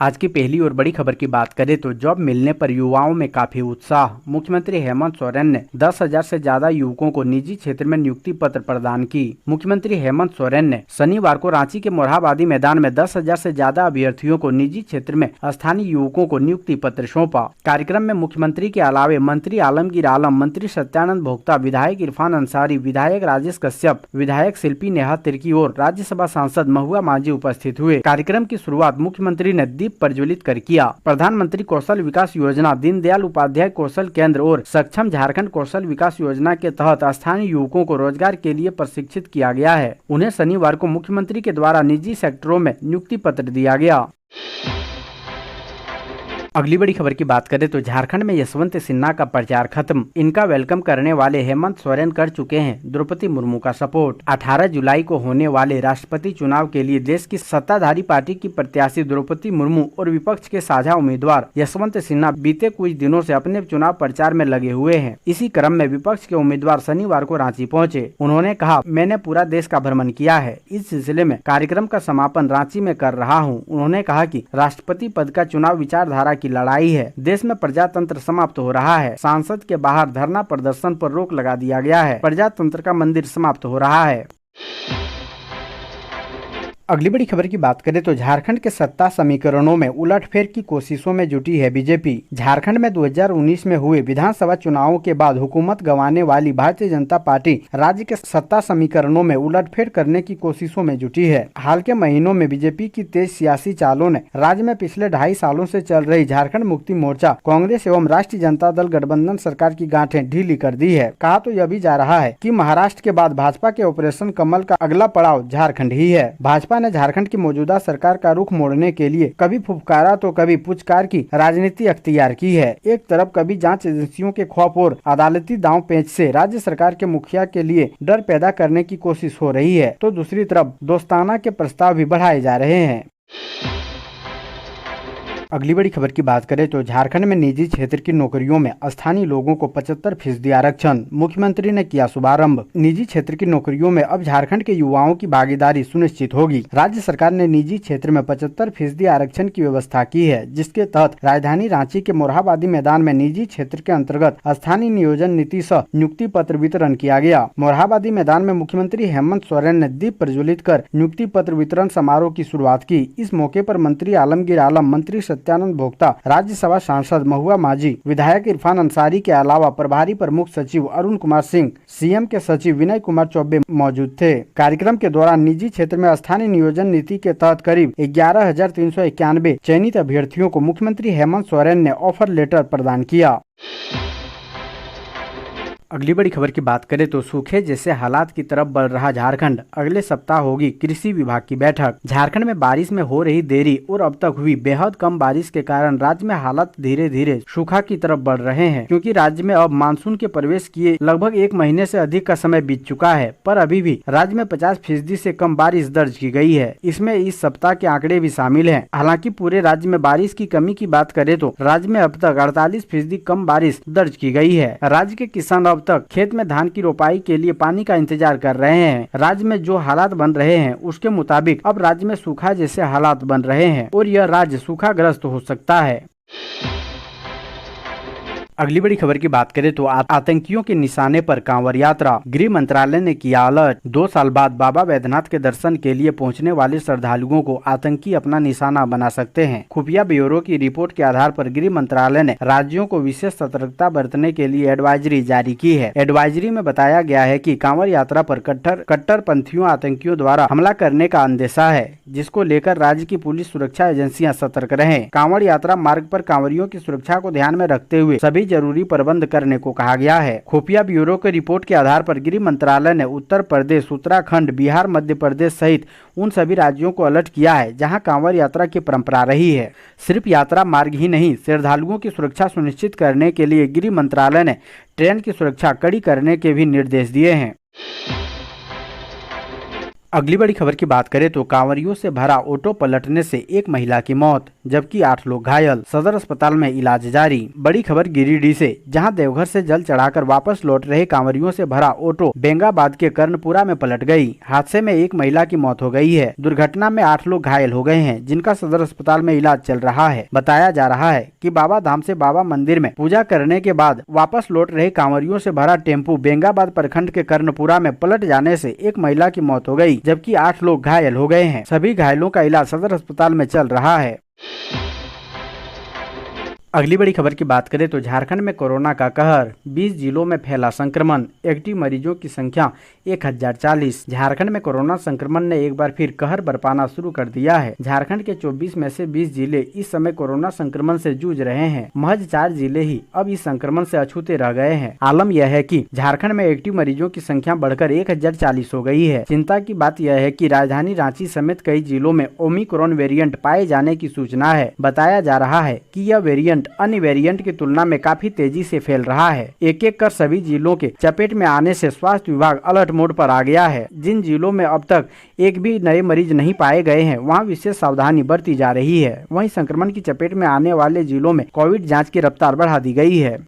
आज की पहली और बड़ी खबर की बात करें तो जॉब मिलने पर युवाओं में काफी उत्साह। मुख्यमंत्री हेमंत सोरेन ने 10,000 से ज्यादा युवकों को निजी क्षेत्र में नियुक्ति पत्र प्रदान की। मुख्यमंत्री हेमंत सोरेन ने शनिवार को रांची के मोरहाबादी मैदान में 10,000 से ज्यादा अभ्यर्थियों को निजी क्षेत्र में स्थानीय युवकों को नियुक्ति पत्र सौंपा। कार्यक्रम में मुख्यमंत्री के अलावे मंत्री आलमगीर आलम, मंत्री सत्यानंद भोक्ता, विधायक इरफान अंसारी, विधायक राजेश कश्यप, विधायक शिल्पी नेहा तिर्की और राज्यसभा सांसद महुआ माझी उपस्थित हुए। कार्यक्रम की शुरुआत मुख्यमंत्री ने दीप प्रज्वलित कर किया। प्रधानमंत्री कौशल विकास योजना, दीनदयाल उपाध्याय कौशल केंद्र और सक्षम झारखंड कौशल विकास योजना के तहत स्थानीय युवकों को रोजगार के लिए प्रशिक्षित किया गया है। उन्हें शनिवार को मुख्यमंत्री के द्वारा निजी सेक्टरों में नियुक्ति पत्र दिया गया। अगली बड़ी खबर की बात करें तो झारखंड में यशवंत सिन्हा का प्रचार खत्म। इनका वेलकम करने वाले हेमंत सोरेन कर चुके हैं द्रौपदी मुर्मू का सपोर्ट। 18 जुलाई को होने वाले राष्ट्रपति चुनाव के लिए देश की सत्ताधारी पार्टी की प्रत्याशी द्रौपदी मुर्मू और विपक्ष के साझा उम्मीदवार यशवंत सिन्हा बीते कुछ दिनों से अपने चुनाव प्रचार में लगे हुए हैं। इसी क्रम में विपक्ष के उम्मीदवार शनिवार को रांची पहुँचे। उन्होंने कहा, मैंने पूरा देश का भ्रमण किया है, इस सिलसिले में कार्यक्रम का समापन रांची में कर रहा हूँ। उन्होंने कहा कि राष्ट्रपति पद का चुनाव विचारधारा की लड़ाई है। देश में प्रजातंत्र समाप्त हो रहा है। संसद के बाहर धरना प्रदर्शन पर रोक लगा दिया गया है। प्रजातंत्र का मंदिर समाप्त हो रहा है। अगली बड़ी खबर की बात करें तो झारखंड के सत्ता समीकरणों में उलटफेर की कोशिशों में जुटी है बीजेपी। झारखंड में 2019 में हुए विधानसभा चुनावों के बाद हुकूमत गंवाने वाली भारतीय जनता पार्टी राज्य के सत्ता समीकरणों में उलटफेर करने की कोशिशों में जुटी है। हाल के महीनों में बीजेपी की तेज सियासी चालों ने राज्य में पिछले 2.5 सालों से चल रही झारखंड मुक्ति मोर्चा, कांग्रेस एवं राष्ट्रीय जनता दल गठबंधन सरकार की गांठें ढीली कर दी है। कहा तो यह भी जा रहा है कि महाराष्ट्र के बाद भाजपा के ऑपरेशन कमल का अगला पड़ाव झारखंड ही है। भाजपा ने झारखंड की मौजूदा सरकार का रुख मोड़ने के लिए कभी फुफकारा तो कभी पुचकार की राजनीति अख्तियार की है। एक तरफ कभी जांच एजेंसियों के खौफ और अदालती दांव पेच से राज्य सरकार के मुखिया के लिए डर पैदा करने की कोशिश हो रही है, तो दूसरी तरफ दोस्ताना के प्रस्ताव भी बढ़ाए जा रहे हैं। अगली बड़ी खबर की बात करें तो झारखंड में निजी क्षेत्र की नौकरियों में स्थानीय लोगों को 75% आरक्षण। मुख्यमंत्री ने किया शुभारंभ। निजी क्षेत्र की नौकरियों में अब झारखंड के युवाओं की भागीदारी सुनिश्चित होगी। राज्य सरकार ने निजी क्षेत्र में 75% आरक्षण की व्यवस्था की है, जिसके तहत राजधानी रांची के मोरहाबादी मैदान में निजी क्षेत्र के अंतर्गत स्थानीय नियोजन नीति सह नियुक्ति पत्र वितरण किया गया। मोरहाबादी मैदान में मुख्यमंत्री हेमंत सोरेन ने दीप प्रज्वलित कर नियुक्ति पत्र वितरण समारोह की शुरुआत की। इस मौके पर मंत्री आलमगीर आलम, मंत्री सत्यानंद भोक्ता, राज्यसभा सांसद महुआ माझी, विधायक इरफान अंसारी के अलावा प्रभारी प्रमुख सचिव अरुण कुमार सिंह, सीएम के सचिव विनय कुमार चौबे मौजूद थे। कार्यक्रम के दौरान निजी क्षेत्र में स्थानीय नियोजन नीति के तहत करीब 11,391 चयनित अभ्यर्थियों को मुख्यमंत्री हेमंत सोरेन ने ऑफर लेटर प्रदान किया। अगली बड़ी खबर की बात करें तो सूखे जैसे हालात की तरफ बढ़ रहा झारखंड। अगले सप्ताह होगी कृषि विभाग की बैठक। झारखंड में बारिश में हो रही देरी और अब तक हुई बेहद कम बारिश के कारण राज्य में हालात धीरे धीरे सूखा की तरफ बढ़ रहे हैं, क्योंकि राज्य में अब मानसून के प्रवेश किए लगभग 1 महीने से अधिक का समय बीत चुका है, पर अभी भी राज्य में 50% से कम बारिश दर्ज की गई है। इसमें इस सप्ताह के आंकड़े भी शामिल है। हालांकि पूरे राज्य में बारिश की कमी की बात करें तो राज्य में अब तक 48% कम बारिश दर्ज की गई है। राज्य के किसान अब तक खेत में धान की रोपाई के लिए पानी का इंतजार कर रहे हैं। राज्य में जो हालात बन रहे हैं उसके मुताबिक अब राज्य में सूखा जैसे हालात बन रहे हैं और यह राज्य सूखाग्रस्त हो सकता है। अगली बड़ी खबर की बात करें तो आतंकियों के निशाने पर कांवड़ यात्रा। गृह मंत्रालय ने किया अलर्ट। 2 साल बाद बाबा वैद्यनाथ के दर्शन के लिए पहुंचने वाले श्रद्धालुओं को आतंकी अपना निशाना बना सकते हैं। खुफिया ब्यूरो की रिपोर्ट के आधार पर गृह मंत्रालय ने राज्यों को विशेष सतर्कता बरतने के लिए एडवाइजरी जारी की है। एडवाइजरी में बताया गया है कि कांवड़ यात्रा पर कट्टरपंथियों आतंकियों द्वारा हमला करने का अंदेशा है, जिसको लेकर राज्य की पुलिस सुरक्षा एजेंसियां सतर्क रहें। कांवड़ यात्रा मार्ग पर कांवड़ियों की सुरक्षा को ध्यान में रखते हुए सभी जरूरी प्रबंध करने को कहा गया है। खुफिया ब्यूरो की रिपोर्ट के आधार पर गृह मंत्रालय ने उत्तर प्रदेश, उत्तराखंड, बिहार, मध्य प्रदेश सहित उन सभी राज्यों को अलर्ट किया है जहां कांवड़ यात्रा की परंपरा रही है। सिर्फ यात्रा मार्ग ही नहीं, श्रद्धालुओं की सुरक्षा सुनिश्चित करने के लिए गृह मंत्रालय ने ट्रेन की सुरक्षा कड़ी करने के भी निर्देश दिए हैं। अगली बड़ी खबर की बात करें तो कांवरियों से भरा ऑटो पलटने से एक महिला की मौत जबकि 8 लोग घायल, सदर अस्पताल में इलाज जारी। बड़ी खबर गिरिडीह से, जहां देवघर से जल चढ़ाकर वापस लौट रहे कांवरियों से भरा ऑटो बेंगाबाद के कर्णपुरा में पलट गई। हादसे में एक महिला की मौत हो गई है। दुर्घटना में 8 लोग घायल हो गए हैं, जिनका सदर अस्पताल में इलाज चल रहा है। बताया जा रहा है कि बाबा धाम से बाबा मंदिर में पूजा करने के बाद वापस लौट रहे कांवरियों से भरा टेम्पू बेंगाबाद प्रखंड के कर्णपुरा में पलट जाने से एक महिला की मौत हो गई, जबकि 8 लोग घायल हो गए हैं। सभी घायलों का इलाज सदर अस्पताल में चल रहा है। अगली बड़ी खबर की बात करें तो झारखंड में कोरोना का कहर, 20 जिलों में फैला संक्रमण, एक्टिव मरीजों की संख्या 1040। झारखंड में कोरोना संक्रमण ने एक बार फिर कहर बरपाना शुरू कर दिया है। झारखंड के 24 में से 20 जिले इस समय कोरोना संक्रमण से जूझ रहे हैं। महज 4 जिले ही अब इस संक्रमण से अछूते रह गए हैं। आलम यह है कि झारखंड में एक्टिव मरीजों की संख्या बढ़कर 1040 हो गई है। चिंता की बात यह है कि राजधानी रांची समेत कई जिलों में ओमिक्रॉन वेरिएंट पाए जाने की सूचना है। बताया जा रहा है कि यह वेरिएंट अन्य वेरिएंट की तुलना में काफी तेजी से फैल रहा है। एक एक कर सभी जिलों के चपेट में आने से स्वास्थ्य विभाग अलर्ट मोड पर आ गया है। जिन जिलों में अब तक एक भी नए मरीज नहीं पाए गए हैं, वहां विशेष सावधानी बरती जा रही है। वहीं संक्रमण की चपेट में आने वाले जिलों में कोविड जांच की रफ्तार बढ़ा दी गई है।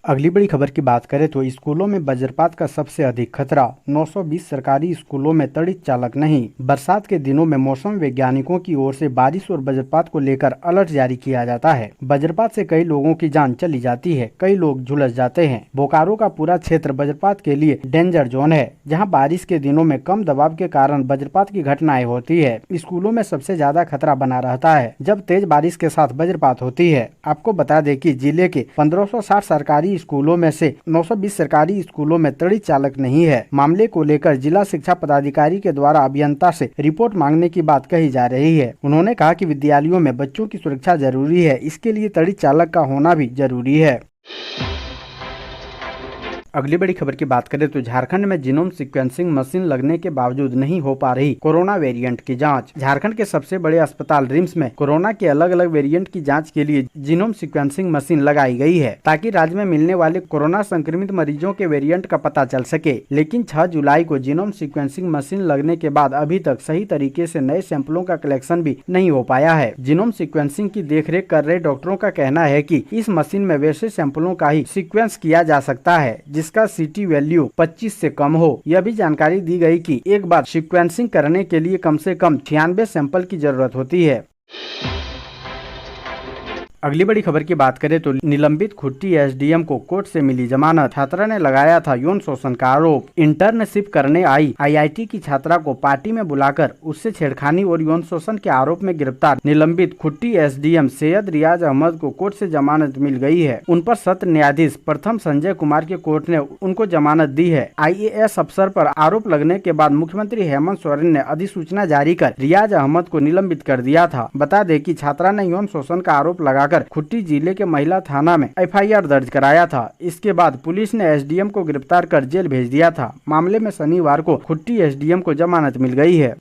अगली बड़ी खबर की बात करें तो स्कूलों में वज्रपात का सबसे अधिक खतरा, 920 सरकारी स्कूलों में तड़ित चालक नहीं। बरसात के दिनों में मौसम वैज्ञानिकों की ओर से बारिश और वज्रपात को लेकर अलर्ट जारी किया जाता है। वज्रपात से कई लोगों की जान चली जाती है, कई लोग झुलस जाते हैं। बोकारो का पूरा क्षेत्र वज्रपात के लिए डेंजर जोन है, जहाँ बारिश के दिनों में कम दबाव के कारण वज्रपात की घटनाएं होती है। स्कूलों में सबसे ज्यादा खतरा बना रहता है जब तेज बारिश के साथ वज्रपात होती है। आपको बता दें कि जिले के 1560 सरकारी स्कूलों में से 920 सरकारी स्कूलों में तड़ित चालक नहीं है। मामले को लेकर जिला शिक्षा पदाधिकारी के द्वारा अभियंता से रिपोर्ट मांगने की बात कही जा रही है। उन्होंने कहा कि विद्यालयों में बच्चों की सुरक्षा जरूरी है, इसके लिए तड़ित चालक का होना भी जरूरी है। अगली बड़ी खबर की बात करें तो झारखंड में जीनोम सीक्वेंसिंग मशीन लगने के बावजूद नहीं हो पा रही कोरोना वेरिएंट की जांच। झारखंड के सबसे बड़े अस्पताल रिम्स में कोरोना के अलग अलग वेरिएंट की जांच के लिए जीनोम सीक्वेंसिंग मशीन लगाई गई है, ताकि राज्य में मिलने वाले कोरोना संक्रमित मरीजों के वेरिएंट का पता चल सके। लेकिन 6 जुलाई को जीनोम सीक्वेंसिंग मशीन लगने के बाद अभी तक सही तरीके से नए सैंपलों का कलेक्शन भी नहीं हो पाया है। जीनोम सीक्वेंसिंग की देखरेख कर रहे डॉक्टरों का कहना है कि इस मशीन में वैसे सैंपलों का ही सीक्वेंस किया जा सकता है जिसका सीटी वैल्यू 25 से कम हो। यह भी जानकारी दी गई कि एक बार सीक्वेंसिंग करने के लिए कम से कम 96 सैंपल की जरूरत होती है। अगली बड़ी खबर की बात करें तो निलंबित खुट्टी एसडीएम को कोर्ट से मिली जमानत। छात्रा ने लगाया था यौन शोषण का आरोप। इंटर्नशिप करने आई आईआईटी की छात्रा को पार्टी में बुलाकर उससे छेड़खानी और यौन शोषण के आरोप में गिरफ्तार निलंबित खुट्टी एसडीएम सैयद रियाज अहमद को कोर्ट से जमानत मिल गई है। उन पर सत्र न्यायाधीश प्रथम संजय कुमार के कोर्ट ने उनको जमानत दी है। आईएएस अफसर पर आरोप लगने के बाद मुख्यमंत्री हेमंत सोरेन ने अधिसूचना जारी कर रियाज अहमद को निलंबित कर दिया था। बता दें कि छात्रा ने यौन शोषण का आरोप लगा खुट्टी जिले के महिला थाना में एफआईआर दर्ज कराया था। इसके बाद पुलिस ने एसडीएम को गिरफ्तार कर जेल भेज दिया था। मामले में शनिवार को खुट्टी एसडीएम को जमानत मिल गई है।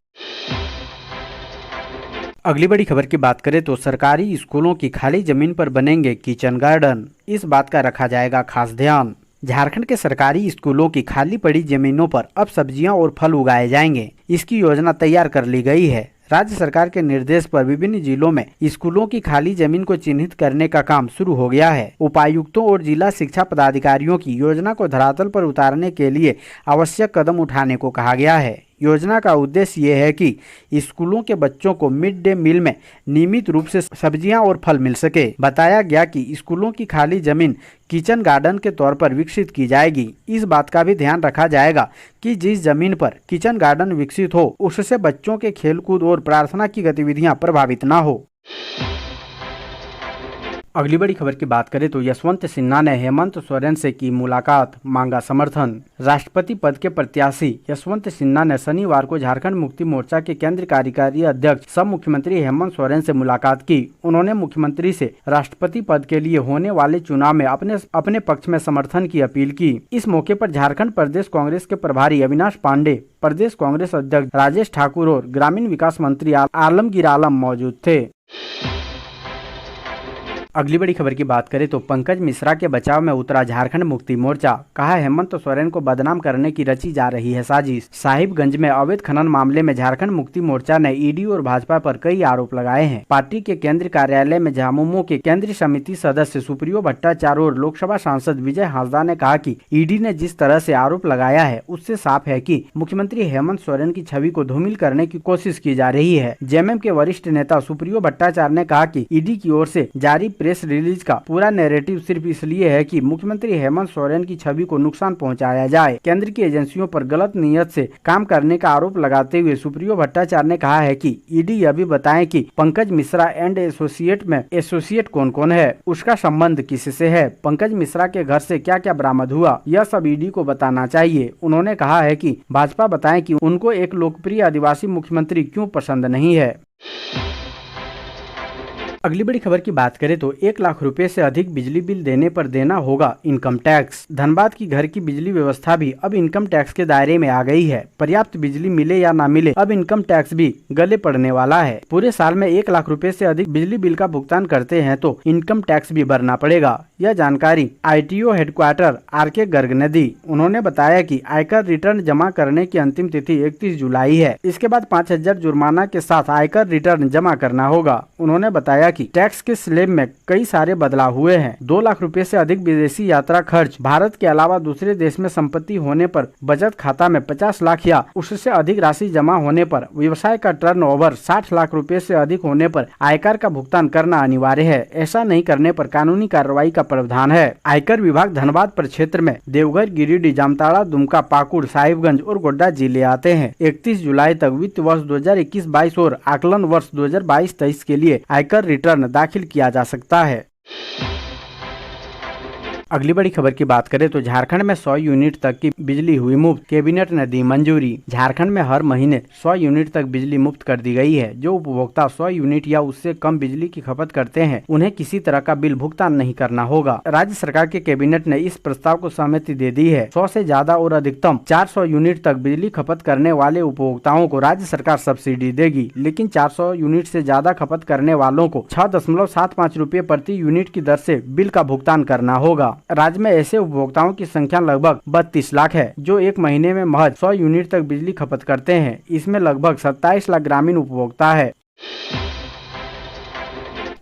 अगली बड़ी खबर की बात करें तो सरकारी स्कूलों की खाली जमीन पर बनेंगे किचन गार्डन, इस बात का रखा जाएगा खास ध्यान। झारखंड के सरकारी स्कूलों की खाली पड़ी जमीनों पर अब सब्जियां और फल उगाए जाएंगे। इसकी योजना तैयार कर ली गई है। राज्य सरकार के निर्देश पर विभिन्न जिलों में स्कूलों की खाली जमीन को चिन्हित करने का काम शुरू हो गया है। उपायुक्तों और जिला शिक्षा पदाधिकारियों की योजना को धरातल पर उतारने के लिए आवश्यक कदम उठाने को कहा गया है। योजना का उद्देश्य ये है कि स्कूलों के बच्चों को मिड डे मील में नियमित रूप से सब्जियां और फल मिल सके। बताया गया कि स्कूलों की खाली जमीन किचन गार्डन के तौर पर विकसित की जाएगी। इस बात का भी ध्यान रखा जाएगा कि जिस जमीन पर किचन गार्डन विकसित हो उससे बच्चों के खेलकूद और प्रार्थना की गतिविधियां प्रभावित न हो। अगली बड़ी खबर की बात करें तो यशवंत सिन्हा ने हेमंत सोरेन से की मुलाकात, मांगा समर्थन। राष्ट्रपति पद के प्रत्याशी यशवंत सिन्हा ने शनिवार को झारखंड मुक्ति मोर्चा के केंद्रीय कार्यकारी अध्यक्ष सह मुख्यमंत्री हेमंत सोरेन से मुलाकात की। उन्होंने मुख्यमंत्री से राष्ट्रपति पद के लिए होने वाले चुनाव में अपने पक्ष में समर्थन की अपील की। इस मौके पर झारखंड प्रदेश कांग्रेस के प्रभारी अविनाश पांडे, प्रदेश कांग्रेस अध्यक्ष राजेश ठाकुर और ग्रामीण विकास मंत्री आलमगीर आलम मौजूद थे। अगली बड़ी खबर की बात करें तो पंकज मिश्रा के बचाव में उतरा झारखंड मुक्ति मोर्चा। कहा हेमंत सोरेन को बदनाम करने की रची जा रही है साजिश। साहिबगंज में अवैध खनन मामले में झारखंड मुक्ति मोर्चा ने ईडी और भाजपा पर कई आरोप लगाए हैं। पार्टी के केंद्रीय कार्यालय में झामुमो के केंद्रीय समिति सदस्य सुप्रियो भट्टाचार्य और लोकसभा सांसद विजय हांसदा ने कहा कि ईडी ने जिस तरह से आरोप लगाया है उससे साफ है कि मुख्यमंत्री हेमंत सोरेन की छवि को धूमिल करने की कोशिश की जा रही है। जेएमएम के वरिष्ठ नेता सुप्रियो भट्टाचार्य ने कहा कि ईडी की ओर से जारी प्रेस रिलीज का पूरा नैरेटिव सिर्फ इसलिए है कि मुख्यमंत्री हेमंत सोरेन की छवि को नुकसान पहुंचाया जाए। केंद्र की एजेंसियों पर गलत नीयत से काम करने का आरोप लगाते हुए सुप्रियो भट्टाचार्य ने कहा है कि ईडी यह भी बताएं कि पंकज मिश्रा एंड एसोसिएट में एसोसिएट कौन कौन है, उसका संबंध किससे है, पंकज मिश्रा के घर से क्या क्या बरामद हुआ, यह सब ईडी को बताना चाहिए। उन्होंने कहा है कि भाजपा बताएं कि उनको एक लोकप्रिय आदिवासी मुख्यमंत्री क्यों पसंद नहीं है। अगली बड़ी खबर की बात करें तो 1 लाख रुपए से अधिक बिजली बिल देने पर देना होगा इनकम टैक्स। धनबाद की घर की बिजली व्यवस्था भी अब इनकम टैक्स के दायरे में आ गई है। पर्याप्त बिजली मिले या ना मिले, अब इनकम टैक्स भी गले पड़ने वाला है। पूरे साल में 1 लाख रुपए से अधिक बिजली बिल का भुगतान करते हैं तो इनकम टैक्स भी भरना पड़ेगा। यह जानकारी ITO हेडक्वार्टर RK गर्ग ने दी। उन्होंने बताया कि आयकर रिटर्न जमा करने की अंतिम तिथि 31 जुलाई है। इसके बाद 5000 जुर्माना के साथ आयकर रिटर्न जमा करना होगा। उन्होंने बताया कि टैक्स के स्लैब में कई सारे बदलाव हुए हैं। 2 लाख रुपए से अधिक विदेशी यात्रा खर्च, भारत के अलावा दूसरे देश में संपत्ति होने पर बचत खाता में 50 लाख या उससे अधिक राशि जमा होने पर, व्यवसाय का टर्नओवर 60 लाख रुपए से अधिक होने पर आयकर का भुगतान करना अनिवार्य है। ऐसा नहीं करने पर कानूनी कार्रवाई का प्रावधान है। आयकर विभाग धनबाद प्रक्षेत्र में देवघर, गिरिडीह, जामताड़ा, दुमका, पाकुड़, साहिबगंज और गोड्डा जिले आते हैं। 31 जुलाई तक वित्त वर्ष 2021-22 और आकलन वर्ष 2022-23 के लिए आयकर रिटर्न दाखिल किया जा सकता है। अगली बड़ी खबर की बात करें तो झारखंड में 100 यूनिट तक की बिजली हुई मुफ्त, कैबिनेट ने दी मंजूरी। झारखंड में हर महीने 100 यूनिट तक बिजली मुफ्त कर दी गई है। जो उपभोक्ता 100 यूनिट या उससे कम बिजली की खपत करते हैं उन्हें किसी तरह का बिल भुगतान नहीं करना होगा। राज्य सरकार के कैबिनेट ने इस प्रस्ताव को सहमति दे दी है। 100 से ज्यादा और अधिकतम 400 यूनिट तक बिजली खपत करने वाले उपभोक्ताओं को राज्य सरकार सब्सिडी देगी, लेकिन 400 यूनिट से ज्यादा खपत करने वालों को 6.75 रुपए प्रति यूनिट की दर से बिल का भुगतान करना होगा। राज्य में ऐसे उपभोक्ताओं की संख्या लगभग 32 लाख है जो एक महीने में महज 100 यूनिट तक बिजली खपत करते हैं। इसमें लगभग 27 लाख ग्रामीण उपभोक्ता है।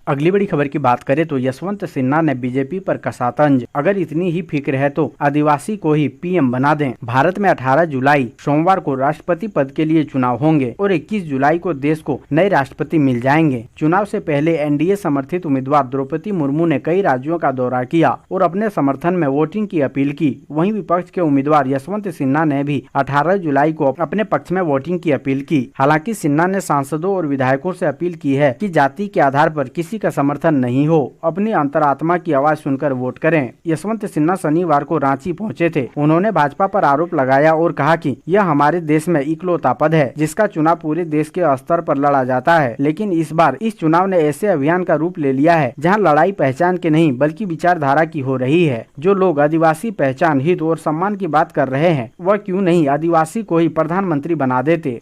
अगली बड़ी खबर की बात करें तो यशवंत सिन्हा ने बीजेपी पर कसा तंज। अगर इतनी ही फिक्र है तो आदिवासी को ही पीएम बना दें। भारत में 18 जुलाई सोमवार को राष्ट्रपति पद के लिए चुनाव होंगे और 21 जुलाई को देश को नए राष्ट्रपति मिल जाएंगे। चुनाव से पहले एनडीए समर्थित उम्मीदवार द्रौपदी मुर्मू ने कई राज्यों का दौरा किया और अपने समर्थन में वोटिंग की अपील की। वहीं विपक्ष के उम्मीदवार यशवंत सिन्हा ने भी 18 जुलाई को अपने पक्ष में वोटिंग की अपील की। हालांकि सिन्हा ने सांसदों और विधायकों से अपील की है कि जाति के आधार पर किसी का समर्थन नहीं हो, अपनी अंतरात्मा की आवाज सुनकर वोट करें। यशवंत सिन्हा शनिवार को रांची पहुंचे थे। उन्होंने भाजपा पर आरोप लगाया और कहा कि यह हमारे देश में इकलौता पद है जिसका चुनाव पूरे देश के स्तर पर लड़ा जाता है, लेकिन इस बार इस चुनाव ने ऐसे अभियान का रूप ले लिया है जहां लड़ाई पहचान के नहीं बल्कि विचारधारा की हो रही है। जो लोग आदिवासी पहचान, हित और सम्मान की बात कर रहे हैं वह क्यों नहीं आदिवासी को ही प्रधानमंत्री बना देते।